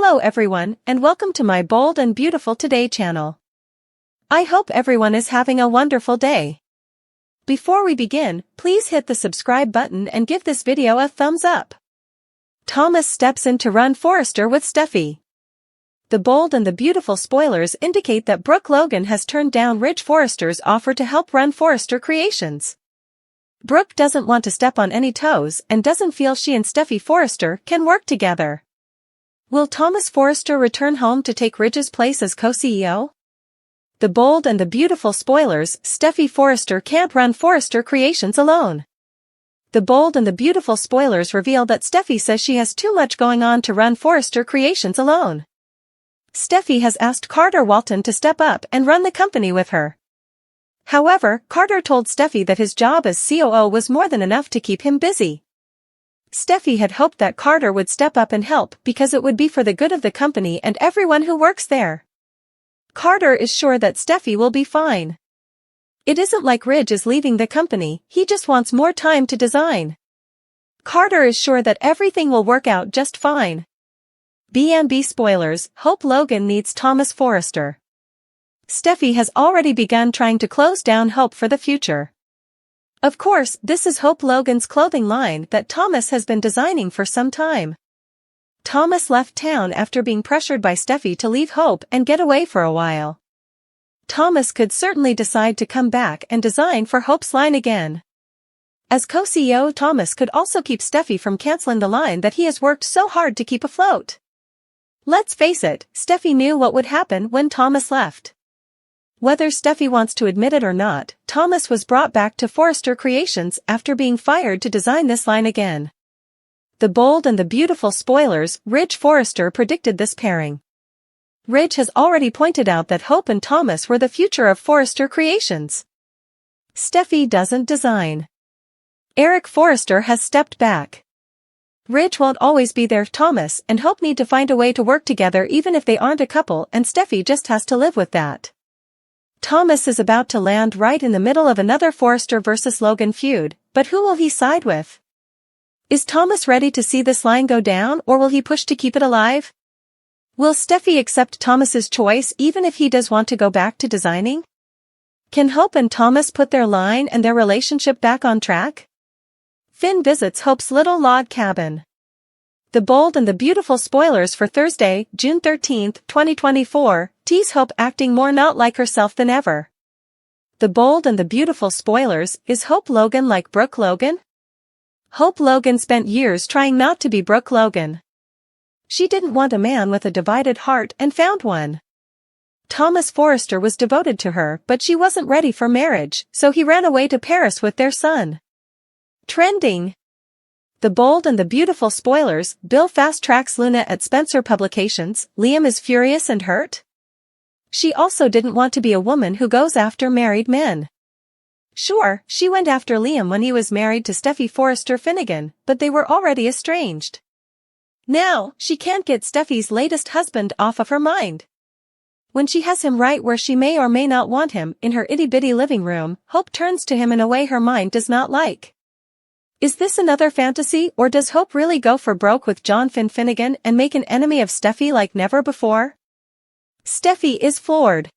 Hello everyone, and welcome to my Bold and Beautiful Today channel. I hope everyone is having a wonderful day. Before we begin, please hit the subscribe button and give this video a thumbs up. Thomas steps in to run Forrester with Steffy. The bold and the beautiful spoilers indicate that Brooke Logan has turned down Rich Forrester's offer to help run Forrester Creations. Brooke doesn't want to step on any toes and doesn't feel she and Steffy Forrester can work together. Will Thomas Forrester return home to take Ridge's place as co-CEO? The bold and the beautiful spoilers, Steffy Forrester can't run Forrester Creations alone. The bold and the beautiful spoilers reveal that Steffy says she has too much going on to run Forrester Creations alone. Steffy has asked Carter Walton to step up and run the company with her. However, Carter told Steffy that his job as COO was more than enough to keep him busy. Steffy had hoped that Carter would step up and help because it would be for the good of the company and everyone who works there. Carter is sure that Steffy will be fine. It isn't like Ridge is leaving the company, he just wants more time to design. Carter is sure that everything will work out just fine. B&B spoilers, Hope Logan needs Thomas Forrester. Steffy has already begun trying to close down Hope for the future. Of course, this is Hope Logan's clothing line that Thomas has been designing for some time. Thomas left town after being pressured by Steffy to leave Hope and get away for a while. Thomas could certainly decide to come back and design for Hope's line again. As co-CEO, Thomas could also keep Steffy from canceling the line that he has worked so hard to keep afloat. Let's face it, Steffy knew what would happen when Thomas left. Whether Steffy wants to admit it or not, Thomas was brought back to Forrester Creations after being fired to design this line again. The bold and the beautiful spoilers, Ridge Forrester predicted this pairing. Ridge has already pointed out that Hope and Thomas were the future of Forrester Creations. Steffy doesn't design. Eric Forrester has stepped back. Ridge won't always be there. Thomas and Hope need to find a way to work together even if they aren't a couple, and Steffy just has to live with that. Thomas is about to land right in the middle of another Forrester versus Logan feud, but who will he side with? Is Thomas ready to see this line go down, or will he push to keep it alive? Will Steffy accept Thomas's choice even if he does want to go back to designing? Can Hope and Thomas put their line and their relationship back on track? Finn visits Hope's little log cabin. The bold and the beautiful spoilers for Thursday, June 13, 2024, tease Hope acting more not like herself than ever. The bold and the beautiful spoilers, is Hope Logan like Brooke Logan? Hope Logan spent years trying not to be Brooke Logan. She didn't want a man with a divided heart and found one. Thomas Forrester was devoted to her, but she wasn't ready for marriage, so he ran away to Paris with their son. Trending. The bold and the beautiful spoilers, Bill fast-tracks Luna at Spencer Publications, Liam is furious and hurt? She also didn't want to be a woman who goes after married men. Sure, she went after Liam when he was married to Steffy Forrester Finnegan, but they were already estranged. Now, she can't get Steffy's latest husband off of her mind. When she has him right where she may or may not want him, in her itty-bitty living room, Hope turns to him in a way her mind does not like. Is this another fantasy, or does Hope really go for broke with John Finnegan and make an enemy of Steffy like never before? Steffy is floored.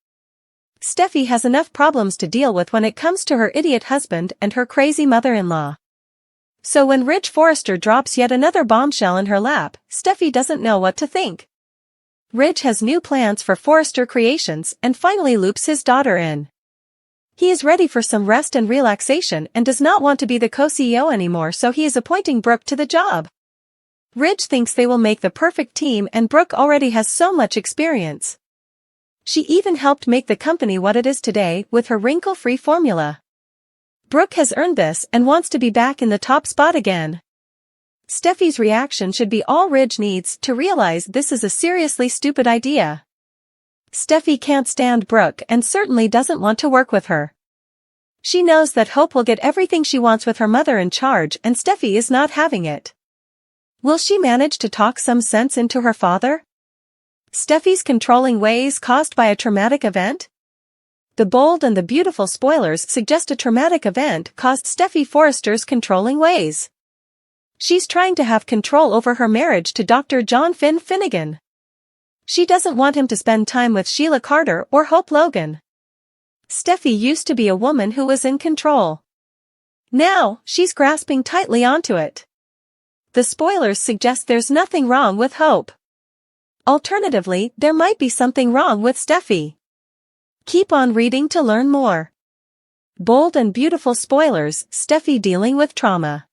Steffy has enough problems to deal with when it comes to her idiot husband and her crazy mother-in-law. So when Ridge Forrester drops yet another bombshell in her lap, Steffy doesn't know what to think. Ridge has new plans for Forrester Creations and finally loops his daughter in. He is ready for some rest and relaxation and does not want to be the co-CEO anymore, so he is appointing Brooke to the job. Ridge thinks they will make the perfect team, and Brooke already has so much experience. She even helped make the company what it is today with her wrinkle-free formula. Brooke has earned this and wants to be back in the top spot again. Steffy's reaction should be all Ridge needs to realize this is a seriously stupid idea. Steffy can't stand Brooke and certainly doesn't want to work with her. She knows that Hope will get everything she wants with her mother in charge, and Steffy is not having it. Will she manage to talk some sense into her father? Steffy's controlling ways caused by a traumatic event? The bold and the beautiful spoilers suggest a traumatic event caused Steffy Forrester's controlling ways. She's trying to have control over her marriage to Dr. John Finnegan. She doesn't want him to spend time with Sheila Carter or Hope Logan. Steffy used to be a woman who was in control. Now, she's grasping tightly onto it. The spoilers suggest there's nothing wrong with Hope. Alternatively, there might be something wrong with Steffy. Keep on reading to learn more. Bold and beautiful spoilers, Steffy dealing with trauma.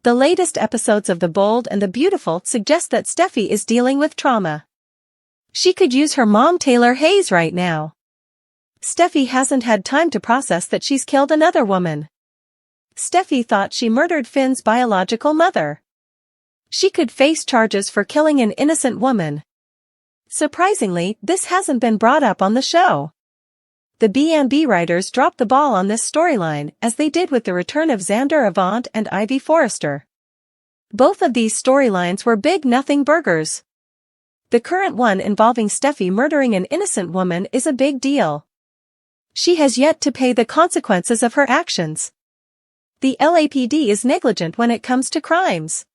The latest episodes of The Bold and the Beautiful suggest that Steffy is dealing with trauma. She could use her mom Taylor Hayes right now. Steffy hasn't had time to process that she's killed another woman. Steffy thought she murdered Finn's biological mother. She could face charges for killing an innocent woman. Surprisingly, this hasn't been brought up on the show. The B&B writers dropped the ball on this storyline, as they did with the return of Xander Avant and Ivy Forrester. Both of these storylines were big nothing burgers. The current one involving Steffy murdering an innocent woman is a big deal. She has yet to pay the consequences of her actions. The LAPD is negligent when it comes to crimes.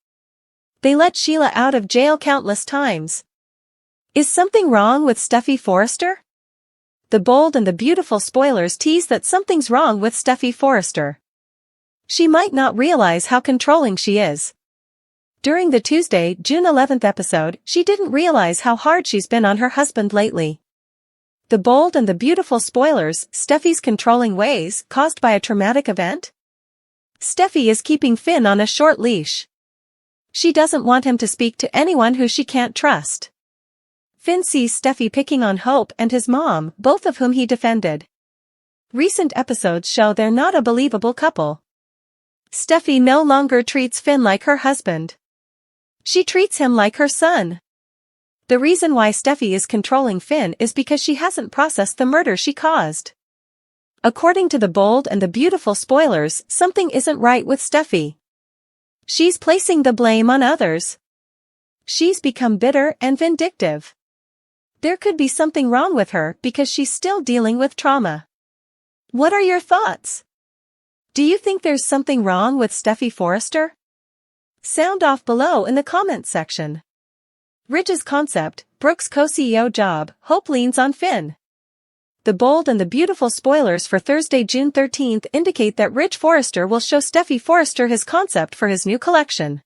They let Sheila out of jail countless times. Is something wrong with Steffy Forrester? The Bold and the Beautiful spoilers tease that something's wrong with Steffy Forrester. She might not realize how controlling she is. During the Tuesday, June 11th episode, she didn't realize how hard she's been on her husband lately. The Bold and the Beautiful spoilers, Steffy's controlling ways, caused by a traumatic event? Steffy is keeping Finn on a short leash. She doesn't want him to speak to anyone who she can't trust. Finn sees Steffy picking on Hope and his mom, both of whom he defended. Recent episodes show they're not a believable couple. Steffy no longer treats Finn like her husband. She treats him like her son. The reason why Steffy is controlling Finn is because she hasn't processed the murder she caused. According to the Bold and the Beautiful spoilers, something isn't right with Steffy. She's placing the blame on others. She's become bitter and vindictive. There could be something wrong with her because she's still dealing with trauma. What are your thoughts? Do you think there's something wrong with Steffy Forrester? Sound off below in the comments section. Ridge's concept, Brooke's co-CEO job, Hope leans on Finn. The Bold and the Beautiful spoilers for Thursday, June 13th indicate that Ridge Forrester will show Steffy Forrester his concept for his new collection.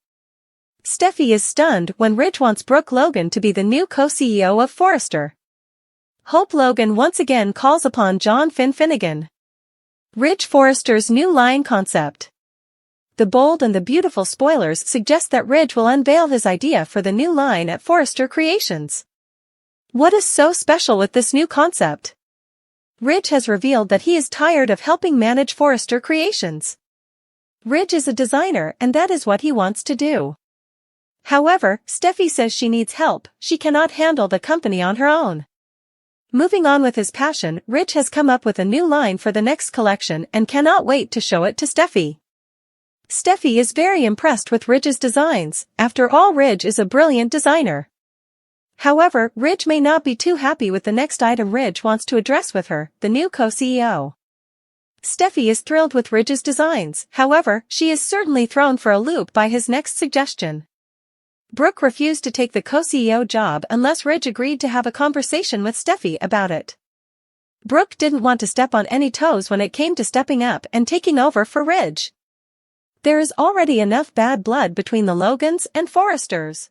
Steffy is stunned when Ridge wants Brooke Logan to be the new co-CEO of Forrester. Hope Logan once again calls upon John Finnegan. Ridge Forrester's new line concept. The Bold and the Beautiful spoilers suggest that Ridge will unveil his idea for the new line at Forrester Creations. What is so special with this new concept? Ridge has revealed that he is tired of helping manage Forrester Creations. Ridge is a designer and that is what he wants to do. However, Steffy says she needs help, she cannot handle the company on her own. Moving on with his passion, Ridge has come up with a new line for the next collection and cannot wait to show it to Steffy. Steffy is very impressed with Ridge's designs, after all Ridge is a brilliant designer. However, Ridge may not be too happy with the next item Ridge wants to address with her, the new co-CEO. Steffy is thrilled with Ridge's designs, however, she is certainly thrown for a loop by his next suggestion. Brooke refused to take the co-CEO job unless Ridge agreed to have a conversation with Steffy about it. Brooke didn't want to step on any toes when it came to stepping up and taking over for Ridge. There is already enough bad blood between the Logans and Forresters.